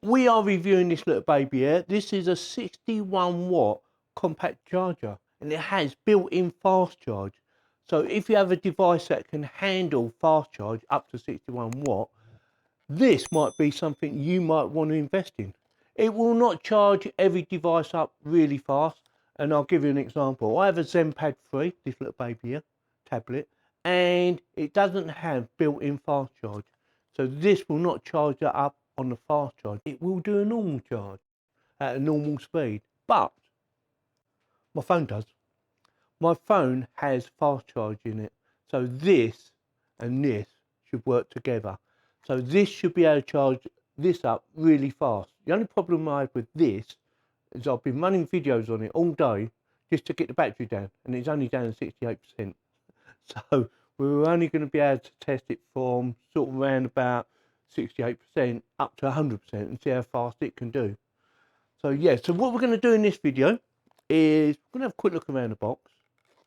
we are reviewing this little baby here. This is a 61-watt compact charger, and it has built-in fast charge. So if you have a device that can handle fast charge up to 61 watt, this might be something you might want to invest in. It will not charge every device up really fast, and I'll give you an example. I have a ZenPad 3, this little baby here, tablet, and it doesn't have built-in fast charge. So this will not charge it up on the fast charge. It will do a normal charge at a normal speed, but my phone does. My phone has fast charge in it, so this and this should work together. So this should be able to charge this up really fast. The only problem I have with this is I've been running videos on it all day just to get the battery down, and it's only down to 68%. So we're only going to be able to test it from sort of around about 68% up to 100% and see how fast it can do. So yeah, so what we're going to do in this video is we're going to have a quick look around the box,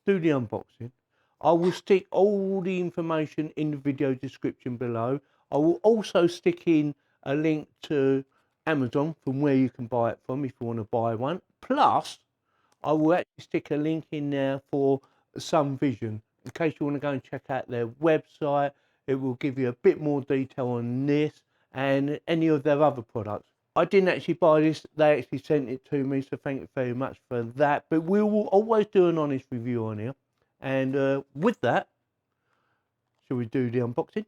do the unboxing. I will stick all the information in the video description below. I will also stick in a link to Amazon from where you can buy it from if you want to buy one. Plus, I will actually stick a link in there for SUMVISION in case you want to go and check out their website. It will give you a bit more detail on this and any of their other products. I didn't actually buy this, they actually sent it to me, so thank you very much for that. But we will always do an honest review on here. And with that, shall we do the unboxing?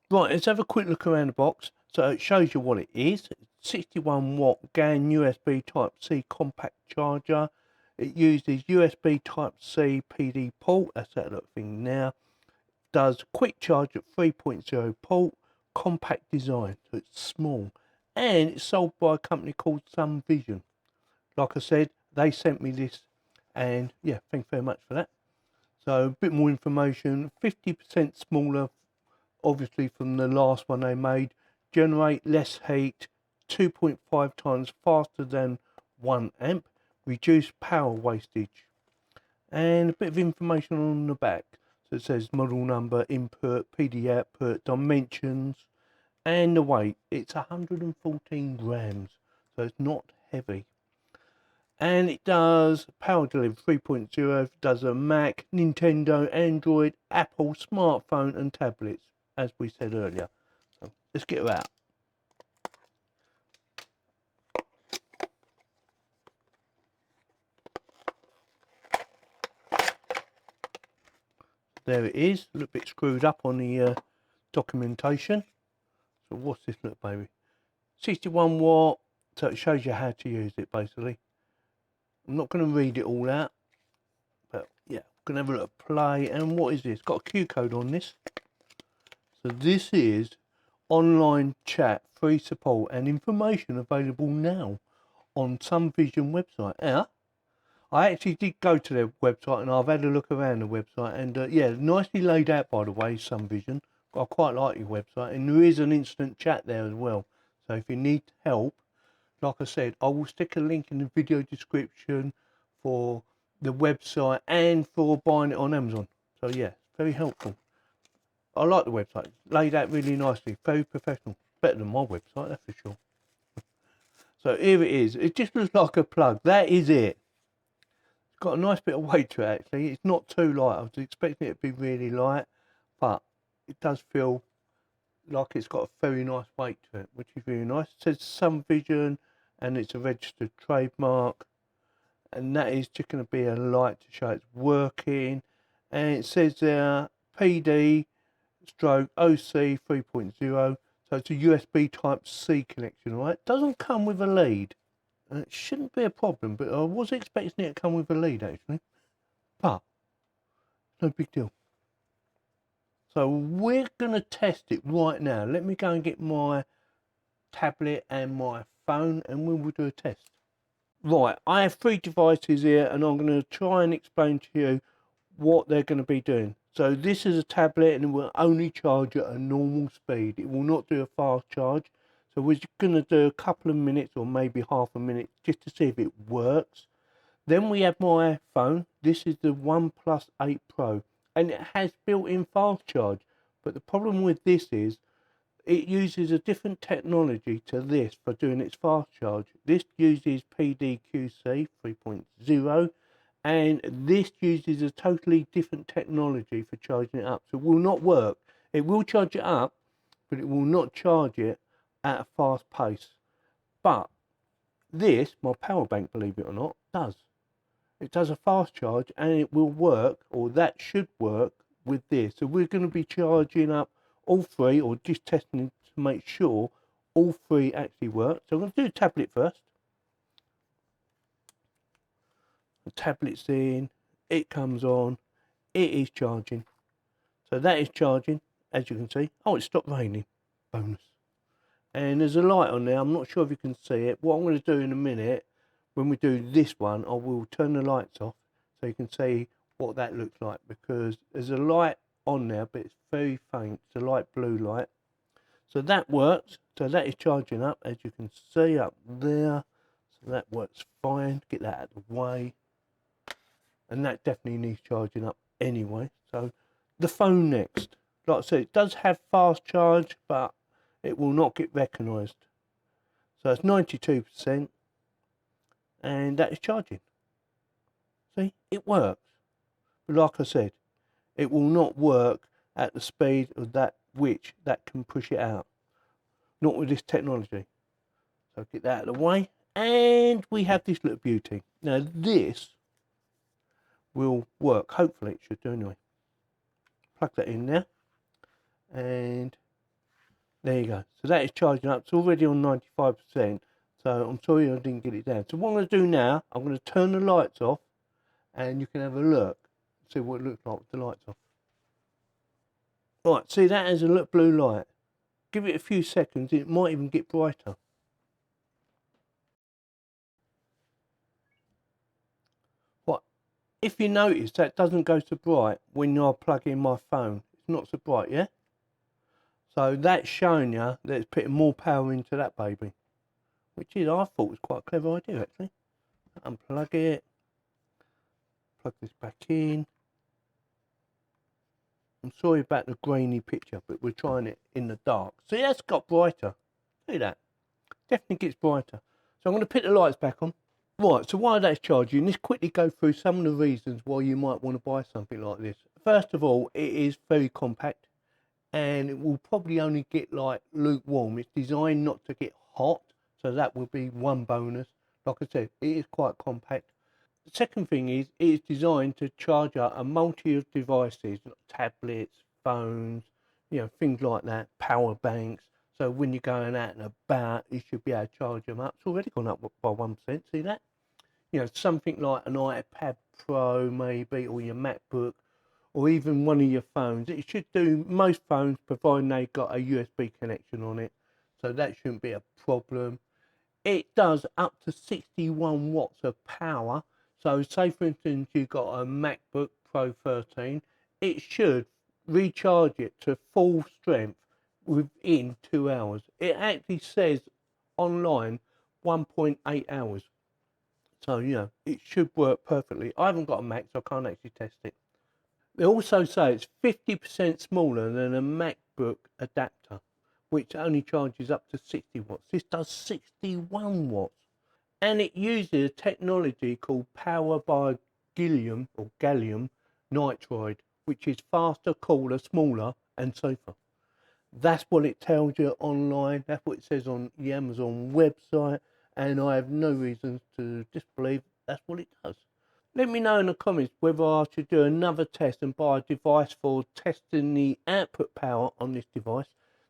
Right, let's have a quick look around the box. So it shows you what it is. 61 watt GAN USB Type-C compact charger. It uses USB Type-C PD port, that's that little thing now. Does quick charge at 3.0 port, compact design, so it's small. And it's sold by a company called SUMVISION. Like I said, they sent me this, and yeah, thank you very much for that. So a bit more information, 50% smaller, obviously from the last one they made. Generate less heat, 2.5 times faster than 1 amp. Reduce power wastage. And a bit of information on the back. So it says model number, input, PD output, dimensions, and the weight. It's 114 grams, so it's not heavy. And it does power delivery 3.0, does a Mac, Nintendo, Android, Apple, smartphone and tablets, as we said earlier. So let's get her out. There it is, a little bit screwed up on the documentation. So what's this little baby? 61 watt, so it shows you how to use it basically. I'm not going to read it all out, but yeah, I'm going to have a look play. And what is this? Got a Q code on this. So this is online chat, free support and information available now on SUMVISION website. Now, I actually did go to their website and I've had a look around the website, and yeah, nicely laid out by the way, SUMVISION. I quite like your website, and there is an instant chat there as well. So if you need help, like I said, I will stick a link in the video description for the website and for buying it on Amazon. So yeah, very helpful. I like the website, laid out really nicely, very professional. Better than my website, that's for sure. So here it is. It just looks like a plug. That is it. It's got a nice bit of weight to it actually. It's not too light. I was expecting it to be really light, but it does feel like it's got a very nice weight to it, which is really nice. It says SUMVISION and it's a registered trademark, and that is just going to be a light to show it's working. And it says there PD stroke OC 3.0, so it's a USB Type-C connection, right? It doesn't come with a lead, and it shouldn't be a problem, but I was expecting it to come with a lead actually, but no big deal. So we're going to test it right now. Let me go and get my tablet and my phone and we will do a test. Right, I have 3 devices here and I'm going to try and explain to you what they're going to be doing. So this is a tablet and it will only charge at a normal speed. It will not do a fast charge. So we're just going to do a couple of minutes or maybe half a minute just to see if it works. Then we have my phone. This is the OnePlus 8 Pro, and it has built-in fast charge. But the problem with this is it uses a different technology to this for doing its fast charge. This uses PDQC 3.0, and this uses a totally different technology for charging it up. So it will not work. It will charge it up, but it will not charge it at a fast pace. But this, my power bank, believe it or not, does. It does a fast charge, and it will work, or that should work, with this. So we're going to be charging up all three, or just testing to make sure all three actually work. So I'm going to do the tablet first. The tablet's in, it comes on, it is charging. So that is charging, as you can see. Oh, it stopped raining. Bonus. And there's a light on there. I'm not sure if you can see it. What I'm going to do in a minute, when we do this one, I will turn the lights off so you can see what that looks like, because there's a light on there, but it's very faint. It's a light blue light. So that works. So that is charging up, as you can see up there. So that works fine. Get that out of the way. And that definitely needs charging up anyway. So the phone next. Like I said, it does have fast charge, but it will not get recognised. So it's 92%, and that is charging. See, it works. But like I said, it will not work at the speed of that which that can push it out. Not with this technology. So get that out of the way. And we have this little beauty. Now this will work. Hopefully it should do anyway. Plug that in there. And there you go. So that is charging up. It's already on 95%. So I'm sorry I didn't get it down. So what I'm going to do now, I'm going to turn the lights off, and you can have a look. See what it looks like with the lights off. Right, see that has a little blue light. Give it a few seconds, it might even get brighter. What? If you notice, that doesn't go so bright when I plug in my phone. It's not so bright, yeah? So that's showing you that it's putting more power into that baby. Which is, I thought was quite a clever idea actually. Unplug it. Plug this back in. I'm sorry about the grainy picture, but we're trying it in the dark. See, that's got brighter. See that? Definitely gets brighter. So I'm going to put the lights back on. Right, so while that's charging, let's quickly go through some of the reasons why you might want to buy something like this. First of all, it is very compact, and it will probably only get like lukewarm. It's designed not to get hot, so that will be one bonus. Like I said, it is quite compact. The second thing is, it is designed to charge up a multi of devices, like tablets, phones, you know, things like that, power banks. So when you're going out and about, you should be able to charge them up. It's already gone up by 1%, see that? You know, something like an iPad Pro maybe, or your Macbook, or even one of your phones. It should do most phones, providing they've got a USB connection on it. So that shouldn't be a problem. It does up to 61 watts of power. So say for instance you've got a MacBook Pro 13, it should recharge it to full strength within 2 hours. It actually says online 1.8 hours. So, you know, it should work perfectly. I haven't got a Mac, so I can't actually test it. They also say it's 50% smaller than a MacBook adapter, which only charges up to 60 watts. This does 61 watts. And it uses a technology called power by gallium nitride, which is faster, cooler, smaller, and safer. That's what it tells you online. That's what it says on the Amazon website, and I have no reason to disbelieve that's what it does. Let me know in the comments whether I should do another test and buy a device for testing the output power on this device.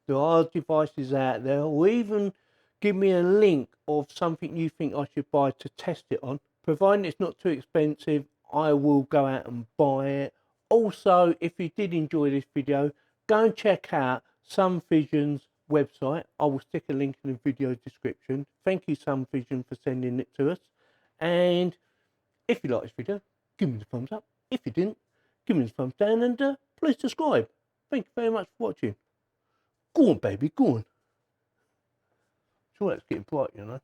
There are devices out there, or even give me a link of something you think I should buy to test it on. Providing it's not too expensive, I will go out and buy it. Also, if you did enjoy this video, go and check out SUMVISION's website. I will stick a link in the video description. Thank you, SUMVISION, for sending it to us. And if you like this video, give me the thumbs up. If you didn't, give me the thumbs down, and please subscribe. Thank you very much for watching. Go on, baby, go on. Sure, that's getting bright, you know.